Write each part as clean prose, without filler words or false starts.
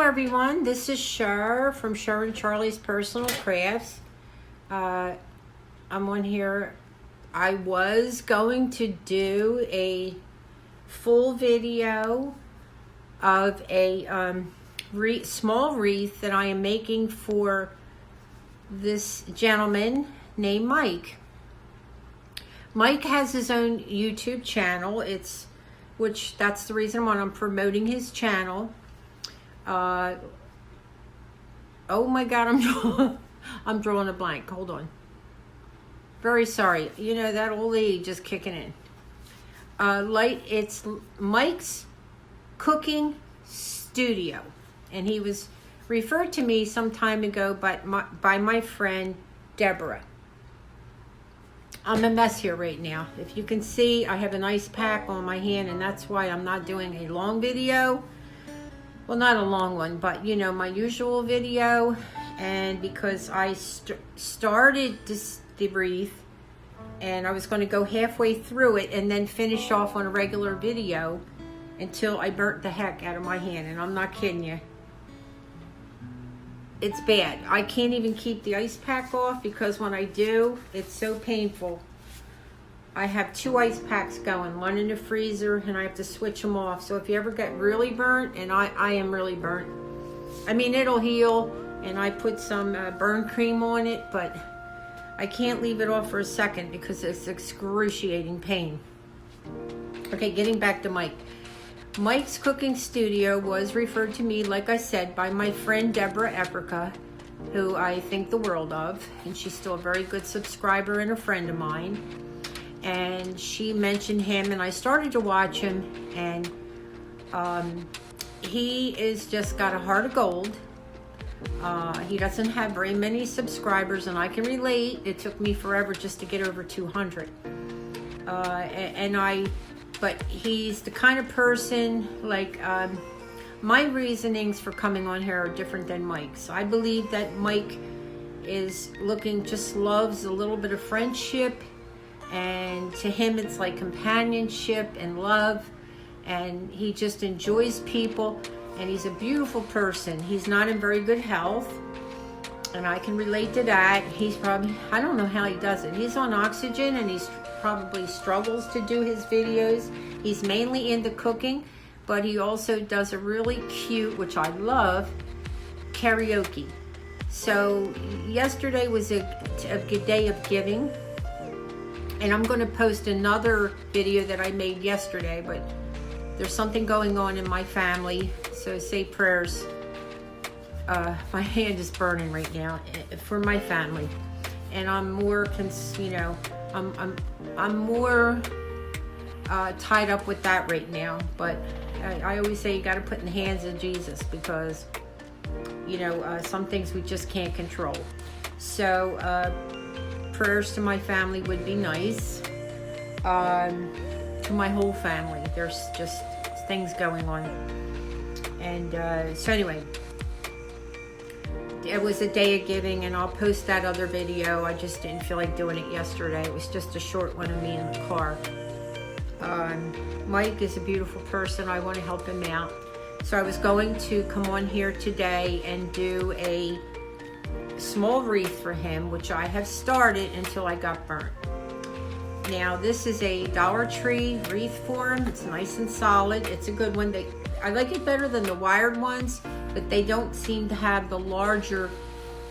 everyone, this is Cher from CHER&CHARLIES Personal Crafts. I'm on here. I was going to do a full video of a small wreath that I am making for this gentleman named Mike. Mike has his own YouTube channel. That's the reason why I'm promoting his channel. Oh my God, I'm drawing a blank. Hold on. Very sorry. You know, that old age is kicking in. It's Mike's Cooking Studio, and he was referred to me some time ago by my friend Deborah. I'm a mess here right now. If you can see, I have an ice pack on my hand, and that's why I'm not doing a long video. Well, not a long one, but you know, my usual video. And because I started the wreath, and I was going to go halfway through it and then finish off on a regular video until I burnt the heck out of my hand. And I'm not kidding you. It's bad. I can't even keep the ice pack off because when I do, it's so painful. I have 2 ice packs going, one in the freezer, and I have to switch them off. So if you ever get really burnt, and I am really burnt, I mean, it'll heal, and I put some burn cream on it, but I can't leave it off for a second because it's excruciating pain. Okay, getting back to Mike. Mike's Cooking Studio was referred to me, like I said, by my friend Deborah Apraka, who I think the world of, and she's still a very good subscriber and a friend of mine. And she mentioned him, and I started to watch him, and he is just got a heart of gold. He doesn't have very many subscribers, and I can relate. It took me forever just to get over 200. But he's the kind of person, like, my reasonings for coming on here are different than Mike's. I believe that Mike is loves a little bit of friendship, and to him it's like companionship and love, and he just enjoys people, and he's a beautiful person. He's not in very good health, and I can relate to that. He's probably, I don't know how he does it. He's on oxygen, and he's probably struggles to do his videos. He's mainly into cooking, but he also does a really cute, which I love, karaoke. So yesterday was a day of giving, and I'm going to post another video that I made yesterday, but there's something going on in my family, so say prayers. My hand is burning right now for my family, and I'm more, I'm more tied up with that right now. But I always say you got to put in the hands of Jesus, because you know, some things we just can't control. So prayers to my family would be nice. To my whole family, there's just things going on, and so anyway, it was a day of giving, and I'll post that other video. I just didn't feel like doing it yesterday. It was just a short one of me in the car. Mike is a beautiful person. I want to help him out. So I was going to come on here today and do a small wreath for him, which I have started until I got burnt. Now, this is a Dollar Tree wreath form. It's nice and solid. It's a good one. I like it better than the wired ones, but they don't seem to have the larger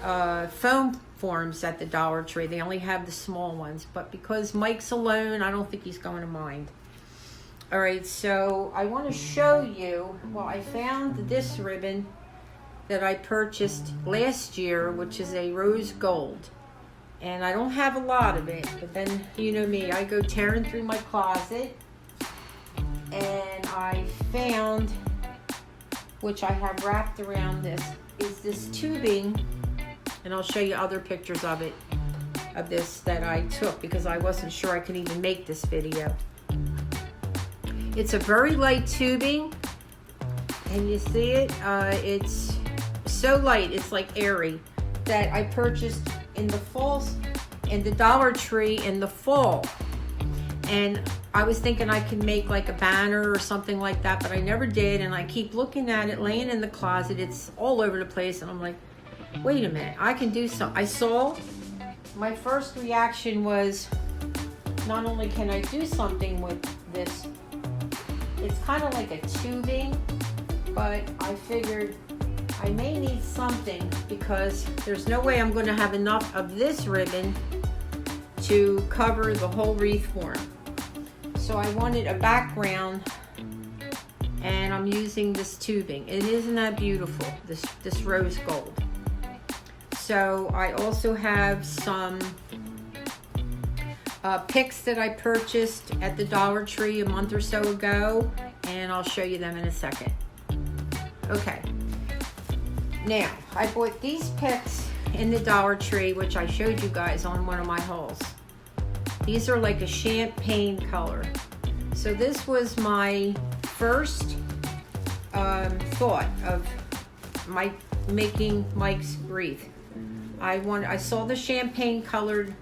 foam forms at the Dollar Tree. They only have the small ones. But because Mike's alone, I don't think he's going to mind. All right, so I want to show you, well, I found this ribbon that I purchased last year, which is a rose gold. And I don't have a lot of it, but then, you know me, I go tearing through my closet, and I found, which I have wrapped around this, is this tubing, and I'll show you other pictures of it, of this that I took, because I wasn't sure I could even make this video. It's a very light tubing, and you see it, it's so light, it's like airy, that I purchased in the Dollar Tree in the fall. And I was thinking I could make like a banner or something like that, but I never did. And I keep looking at it laying in the closet. It's all over the place. And I'm like, wait a minute, I can do something. I saw, my first reaction was, not only can I do something with this, it's kind of like a tubing, but I figured I may need something because there's no way I'm going to have enough of this ribbon to cover the whole wreath form. So I wanted a background, and I'm using this tubing. Isn't that beautiful, this rose gold? So I also have some picks that I purchased at the Dollar Tree a month or so ago, and I'll show you them in a second. Okay, now I bought these picks in the Dollar Tree, which I showed you guys on one of my hauls. These are like a champagne color. So this was my first thought of making Mike's wreath. I saw the champagne colored,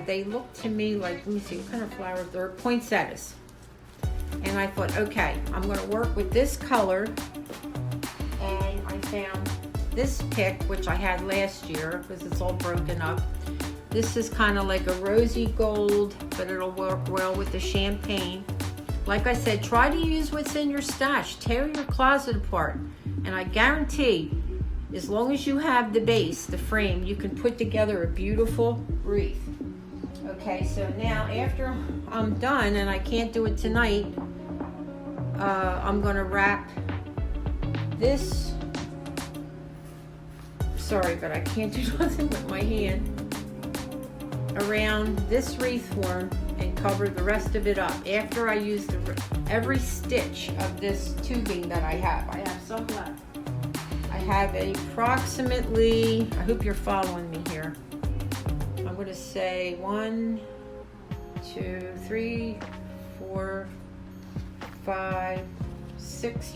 they look to me like, let me see, what kind of flowers? They're poinsettias. And I thought, okay, I'm gonna work with this color. And I found this pick, which I had last year because it's all broken up. This is kind of like a rosy gold, but it'll work well with the champagne. Like I said, try to use what's in your stash. Tear your closet apart. And I guarantee, as long as you have the base, the frame, you can put together a beautiful wreath. Okay, so now after I'm done, and I can't do it tonight, I'm gonna wrap this, sorry, but I can't do nothing with my hand, around this wreath form and cover the rest of it up. After I use every stitch of this tubing that I have some left. I have approximately, I hope you're following me here, I'm going to say 1, 2, 3, 4, 5, 6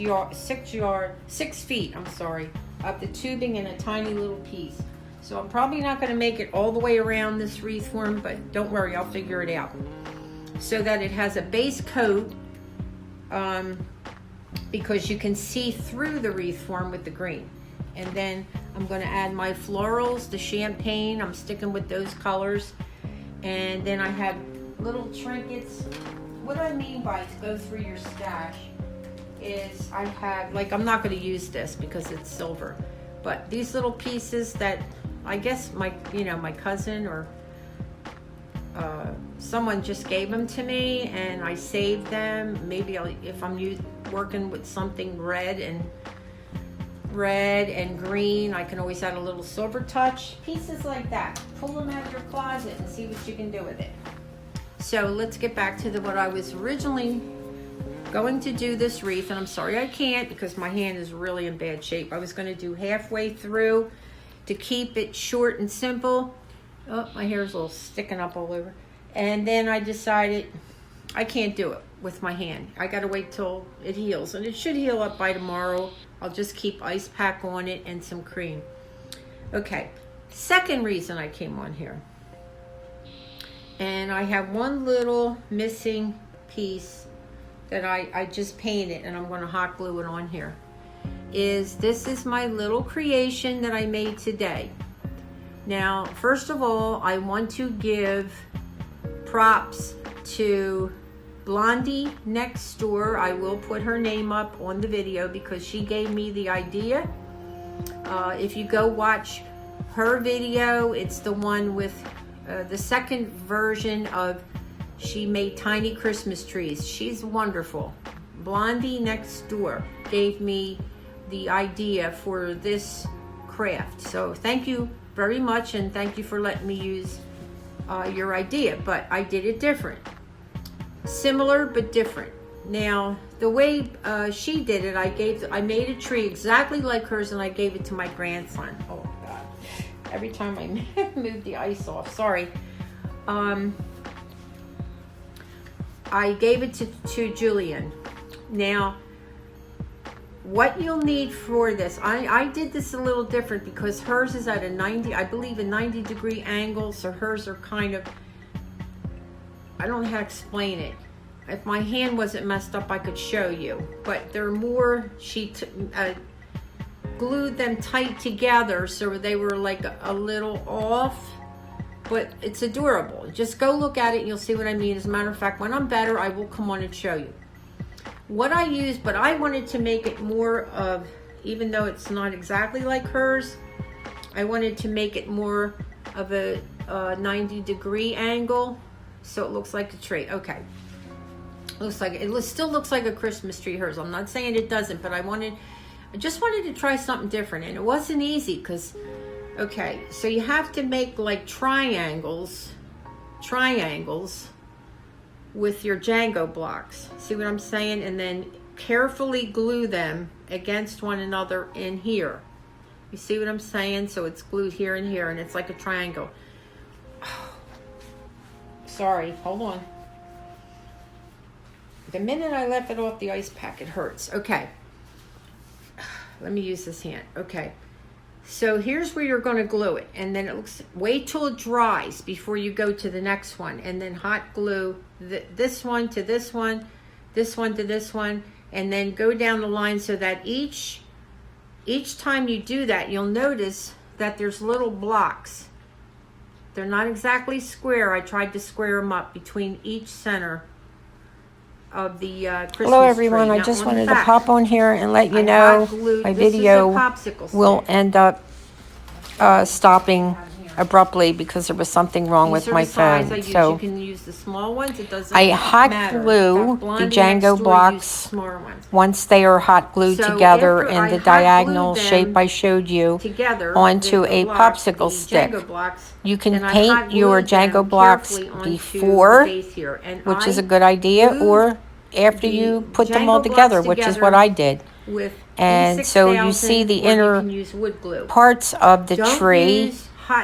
feet, I'm sorry, of the tubing in a tiny little piece. So I'm probably not going to make it all the way around this wreath form, but don't worry, I'll figure it out. So that it has a base coat, because you can see through the wreath form with the green. And then I'm going to add my florals, the champagne, I'm sticking with those colors. And then I have little trinkets. What I mean by go through your stash is I have, like, I'm not going to use this because it's silver, but these little pieces that I guess my cousin or someone just gave them to me, and I saved them. Maybe if I'm working with something red and green, I can always add a little silver touch. Pieces like that. Pull them out of your closet and see what you can do with it. So let's get back to what I was originally going to do this wreath, and I'm sorry I can't because my hand is really in bad shape. I was going to do halfway through to keep it short and simple. Oh, my hair's a little sticking up all over. And then I decided I can't do it with my hand. I gotta wait till it heals, and it should heal up by tomorrow. I'll just keep ice pack on it and some cream. Okay, second reason I came on here. And I have one little missing piece that I just painted, and I'm gonna hot glue it on here. This is my little creation that I made today. Now, first of all, I want to give props to Blondie next door. I will put her name up on the video because she gave me the idea. If you go watch her video, it's the one with the second version of she made tiny Christmas trees. She's wonderful. Blondie next door gave me the idea for this craft. So thank you very much, and thank you for letting me use your idea, but I did it different. Similar but different. Now, the way she did it, I made a tree exactly like hers, and I gave it to my grandson. Oh God, every time I move the ice off, sorry. I gave it to Julian. Now, what you'll need for this, I did this a little different because hers is at a 90, I believe a 90-degree angle, so hers are kind of I don't know how to explain it. If my hand wasn't messed up, I could show you. But they're more, she glued them tight together so they were like a little off. But it's adorable. Just go look at it and you'll see what I mean. As a matter of fact, when I'm better, I will come on and show you what I use. But I wanted to make it more of, even though it's not exactly like hers, I wanted to make it more of a 90-degree angle. So it looks like a tree. Okay. Looks like it still looks like a Christmas tree, hers. I'm not saying it doesn't, but I just wanted to try something different, and it wasn't easy because, okay, so you have to make like triangles with your Django blocks. See what I'm saying? And then carefully glue them against one another in here. You see what I'm saying? So it's glued here and here, and it's like a triangle. Sorry, hold on. The minute I left it off the ice pack, it hurts. Okay. Let me use this hand. Okay. So here's where you're going to glue it. And then wait till it dries before you go to the next one. And then hot glue this one to this one, this one to this one. And then go down the line so that each time you do that, you'll notice that there's little blocks. They're not exactly square. I tried to square them up between each center of the Christmas Hello everyone, tree. I just wanted to pop on here and let you know my video will end up stopping abruptly because there was something wrong with my phone. So you can use the small ones. It doesn't I hot glue the Django blocks once they are hot glued together in the diagonal shape I showed you onto a popsicle stick. You can paint your Django blocks before, which is a good idea, or after you put them all together, which is what I did. And so you see the inner parts of the tree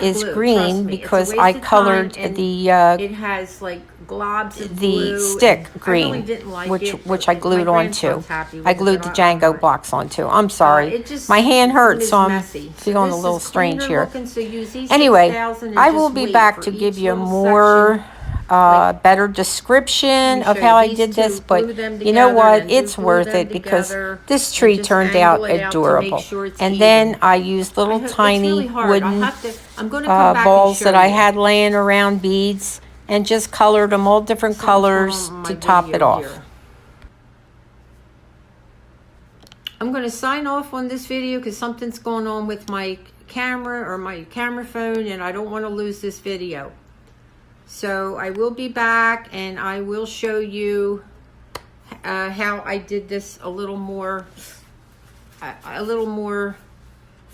is green because I colored the it has like globs of glue, stick green, which I glued onto. I glued the Django blocks onto. I'm sorry, my hand hurts, so I'm feeling a little strange here. Anyway, I will be back to give you more better description of how I did this, but you know what, it's worth it because this tree turned out adorable. And then I used little tiny wooden balls that I had laying around, beads, and just colored them all different colors to top it off. I'm going to sign off on this video because something's going on with my camera or my camera phone, and I don't want to lose this video. So I will be back and I will show you how I did this a little more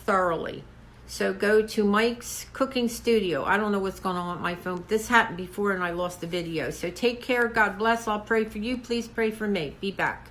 thoroughly. So go to Mike's Cooking Studio. I don't know what's going on with my phone. This happened before and I lost the video. So take care. God bless. I'll pray for you. Please pray for me. Be back.